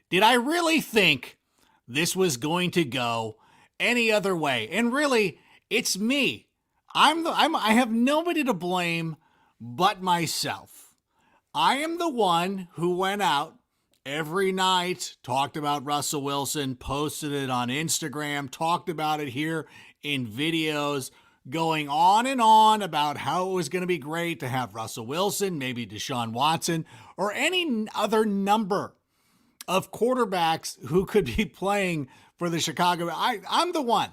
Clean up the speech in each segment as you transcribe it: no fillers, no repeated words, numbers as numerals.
Did I really think this was going to go any other way? And really, it's me. I have nobody to blame but myself. I am the one who went out every night, talked about Russell Wilson, posted it on Instagram, talked about it here in videos, going on and on about how it was going to be great to have Russell Wilson, maybe Deshaun Watson, or any other number of quarterbacks who could be playing for the Chicago. I'm the one.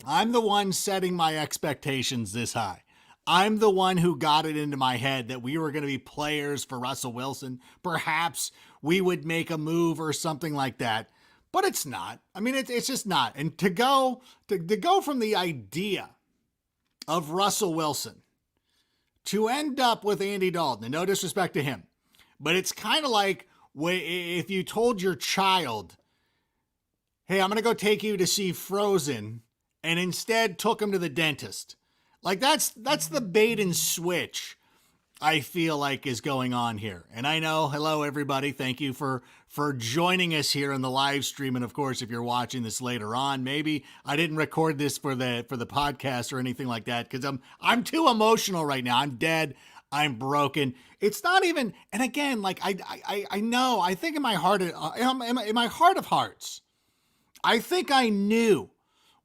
I'm the one setting my expectations this high. I'm the one who got it into my head that we were going to be players for Russell Wilson. Perhaps we would make a move or something like that, but it's not. I mean, it's just not. And to go from the idea of Russell Wilson to end up with Andy Dalton, and no disrespect to him, but it's kind of like if you told your child, hey, I'm going to go take you to see Frozen, and instead took him to the dentist. Like that's the bait and switch I feel like is going on here. And I know, hello everybody, thank you for joining us here on the live stream. And of course, if you're watching this later on, maybe I didn't record this for the podcast or anything like that because I'm too emotional right now. I'm dead. I'm broken. It's not even. And again, like I know. I think in my heart of hearts, I think I knew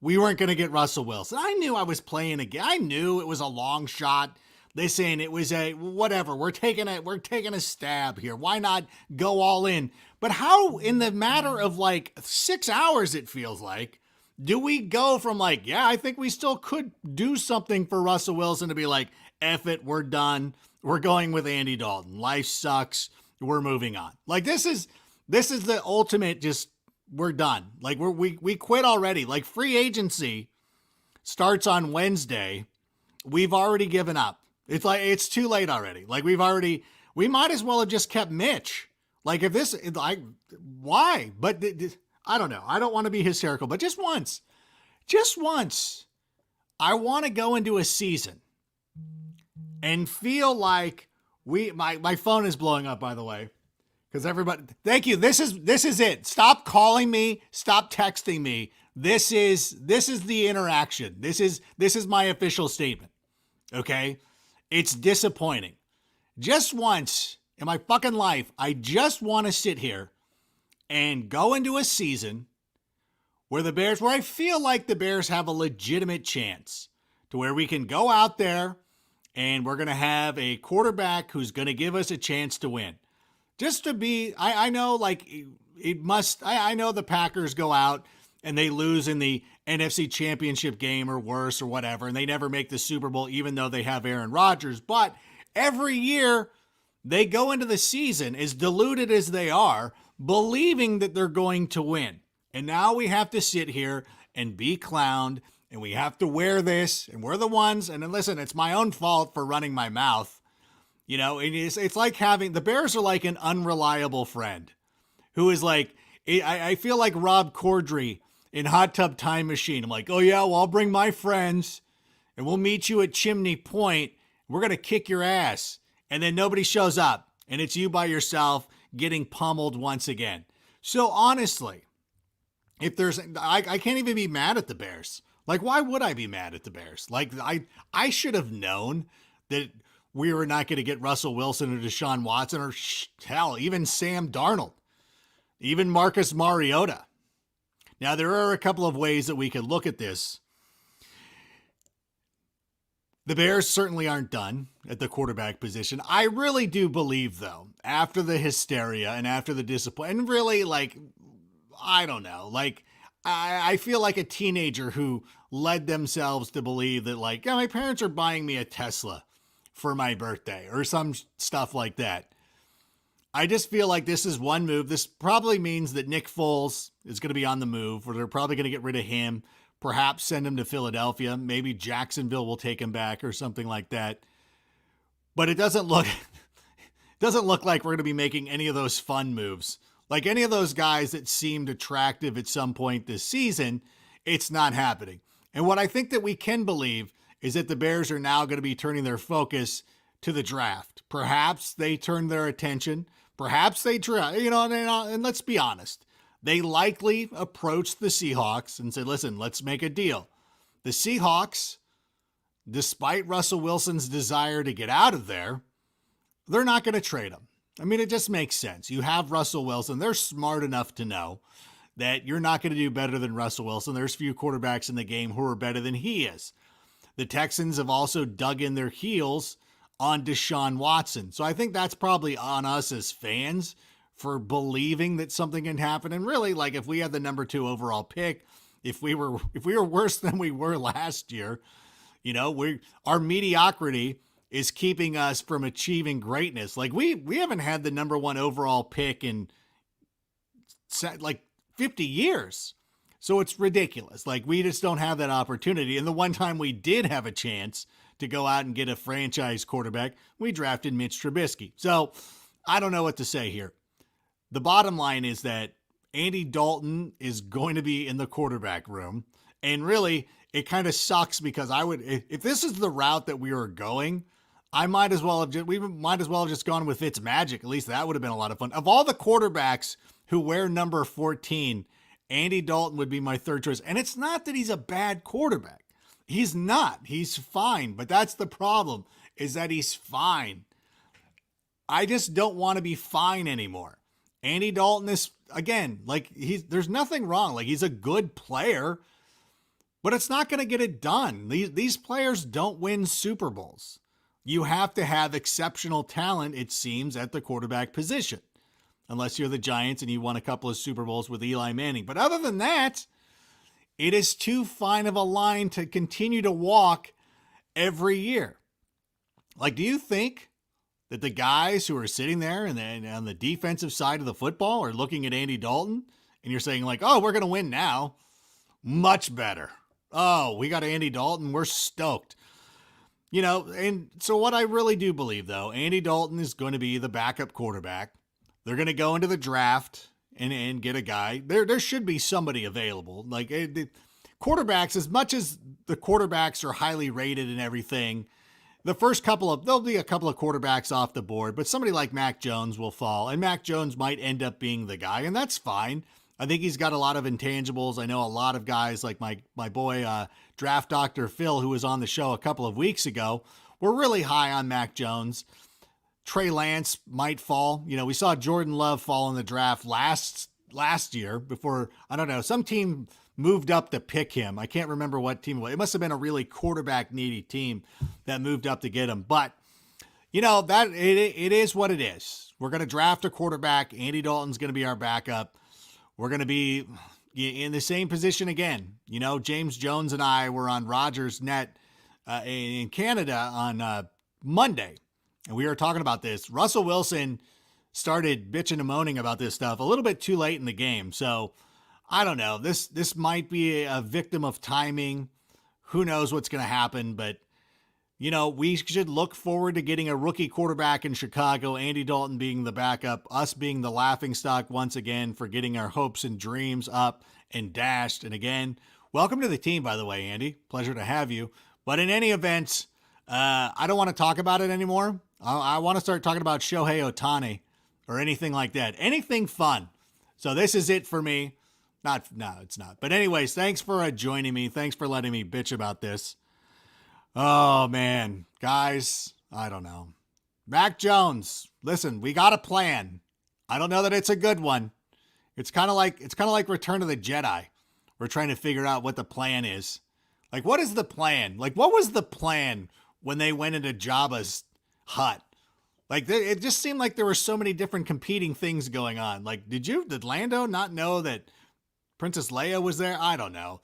we weren't going to get Russell Wilson. I knew I was playing again. I knew it was a long shot. Listen, it was a whatever. We're taking a stab here. Why not go all in? But how, in the matter of like 6 hours, it feels like, do we go from like, yeah, I think we still could do something for Russell Wilson to be like, F it, we're done. We're going with Andy Dalton. Life sucks. We're moving on. Like this is the ultimate just. We're done. Like we quit already. Like free agency starts on Wednesday. We've already given up. It's like, it's too late already. Like we might as well have just kept Mitch. Like if this, like, why? But I don't know. I don't want to be hysterical, but just once, I want to go into a season and feel like my phone is blowing up, by the way. Because everybody, thank you. This is it. Stop calling me. Stop texting me. This is the interaction. This is my official statement. Okay? It's disappointing. Just once in my fucking life, I just want to sit here and go into a season where I feel like the Bears have a legitimate chance to where we can go out there and we're going to have a quarterback who's going to give us a chance to win. Just to be, I know like it must, I know the Packers go out and they lose in the NFC Championship game or worse or whatever, and they never make the Super Bowl even though they have Aaron Rodgers. But every year they go into the season, as deluded as they are, believing that they're going to win. And now we have to sit here and be clowned, and we have to wear this, and we're the ones, and then listen, it's my own fault for running my mouth. You know, it's like having, the Bears are like an unreliable friend who is like, I feel like Rob Corddry in Hot Tub Time Machine. I'm like, oh yeah, well, I'll bring my friends and we'll meet you at Chimney Point. We're going to kick your ass. And then nobody shows up and it's you by yourself getting pummeled once again. So honestly, if there's, I can't even be mad at the Bears. Like, why would I be mad at the Bears? Like I should have known that we were not going to get Russell Wilson or Deshaun Watson or hell, even Sam Darnold, even Marcus Mariota. Now, there are a couple of ways that we could look at this. The Bears certainly aren't done at the quarterback position. I really do believe, though, after the hysteria and after the disappointment, and really, like, I don't know, like, I feel like a teenager who led themselves to believe that, like, yeah, my parents are buying me a Tesla for my birthday or some stuff like that. I just feel like this is one move. This probably means that Nick Foles is going to be on the move, or they're probably going to get rid of him, perhaps send him to Philadelphia. Maybe Jacksonville will take him back or something like that. But it doesn't look like we're going to be making any of those fun moves. Like any of those guys that seemed attractive at some point this season, it's not happening. And what I think that we can believe is that the Bears are now going to be turning their focus to the draft. Perhaps they turn their attention. Perhaps they try, and let's be honest. They likely approached the Seahawks and said, listen, let's make a deal. The Seahawks, despite Russell Wilson's desire to get out of there, they're not going to trade him. I mean, it just makes sense. You have Russell Wilson. They're smart enough to know that you're not going to do better than Russell Wilson. There's few quarterbacks in the game who are better than he is. The Texans have also dug in their heels on Deshaun Watson. So I think that's probably on us as fans for believing that something can happen. And really, like, if we had the number 2 overall pick, if we were worse than we were last year, our mediocrity is keeping us from achieving greatness. Like, we haven't had the number 1 overall pick in like 50 years. So it's ridiculous. Like, we just don't have that opportunity. And the one time we did have a chance to go out and get a franchise quarterback, we drafted Mitch Trubisky. So I don't know what to say here. The bottom line is that Andy Dalton is going to be in the quarterback room. And really, it kind of sucks because if this is the route that we were going, we might as well have just gone with Fitzmagic. At least that would have been a lot of fun. Of all the quarterbacks who wear number 14, Andy Dalton would be my third choice. And it's not that he's a bad quarterback. He's not. He's fine. But that's the problem, is that he's fine. I just don't want to be fine anymore. Andy Dalton is, again, like, there's nothing wrong. Like, he's a good player, but it's not going to get it done. These players don't win Super Bowls. You have to have exceptional talent, it seems, at the quarterback position. Unless you're the Giants and you won a couple of Super Bowls with Eli Manning. But other than that, it is too fine of a line to continue to walk every year. Like, do you think that the guys who are sitting there and then on the defensive side of the football are looking at Andy Dalton and you're saying, like, oh, we're going to win now? Much better. Oh, we got Andy Dalton. We're stoked. And so what I really do believe, though, Andy Dalton is going to be the backup quarterback. They're going to go into the draft and get a guy. There should be somebody available. Like, the quarterbacks, as much as the quarterbacks are highly rated and everything, there'll be a couple of quarterbacks off the board, but somebody like Mac Jones will fall, and Mac Jones might end up being the guy, and that's fine. I think he's got a lot of intangibles. I know a lot of guys like my boy, Draft Dr. Phil, who was on the show a couple of weeks ago, were really high on Mac Jones. Trey Lance might fall. We saw Jordan Love fall in the draft last year before, I don't know, some team moved up to pick him. I can't remember what team it was. It must have been a really quarterback needy team that moved up to get him. But, that it is what it is. We're going to draft a quarterback. Andy Dalton's going to be our backup. We're going to be in the same position again. James Jones and I were on Rogers Net in Canada on Monday. And we were talking about this. Russell Wilson started bitching and moaning about this stuff a little bit too late in the game. So I don't know. This might be a victim of timing. Who knows what's going to happen? But, we should look forward to getting a rookie quarterback in Chicago, Andy Dalton being the backup, us being the laughingstock once again for getting our hopes and dreams up and dashed. And again, welcome to the team, by the way, Andy. Pleasure to have you. But in any event, I don't want to talk about it anymore. I want to start talking about Shohei Ohtani or anything like that. Anything fun. So this is it for me. No, it's not. But anyways, thanks for joining me. Thanks for letting me bitch about this. Oh, man. Guys, I don't know. Mac Jones, listen, we got a plan. I don't know that it's a good one. It's kind of like Return of the Jedi. We're trying to figure out what the plan is. Like, what is the plan? Like, what was the plan when they went into Jabba's hut? Like, it just seemed like there were so many different competing things going on. Like, did Lando not know that Princess Leia was there? I don't know.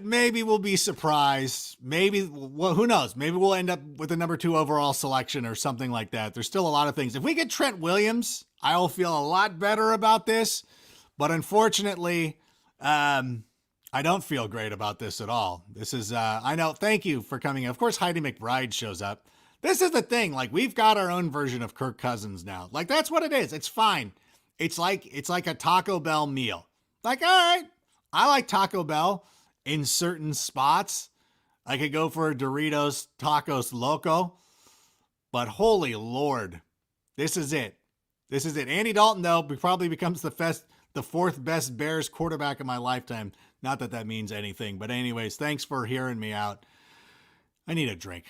Maybe we'll be surprised. Maybe, well, who knows? Maybe we'll end up with a number 2 overall selection or something like that. There's still a lot of things. If we get Trent Williams, I will feel a lot better about this. But unfortunately, I don't feel great about this at all. This is, I know, thank you for coming. Of course, Heidi McBride shows up. This is the thing. Like, we've got our own version of Kirk Cousins now. Like, that's what it is. It's fine. It's like a Taco Bell meal. Like, all right, I like Taco Bell in certain spots. I could go for a Doritos Tacos Loco, but holy Lord, This is it. This is it. Andy Dalton, though, probably becomes the fourth best Bears quarterback of my lifetime. Not that that means anything. But anyways, thanks for hearing me out. I need a drink.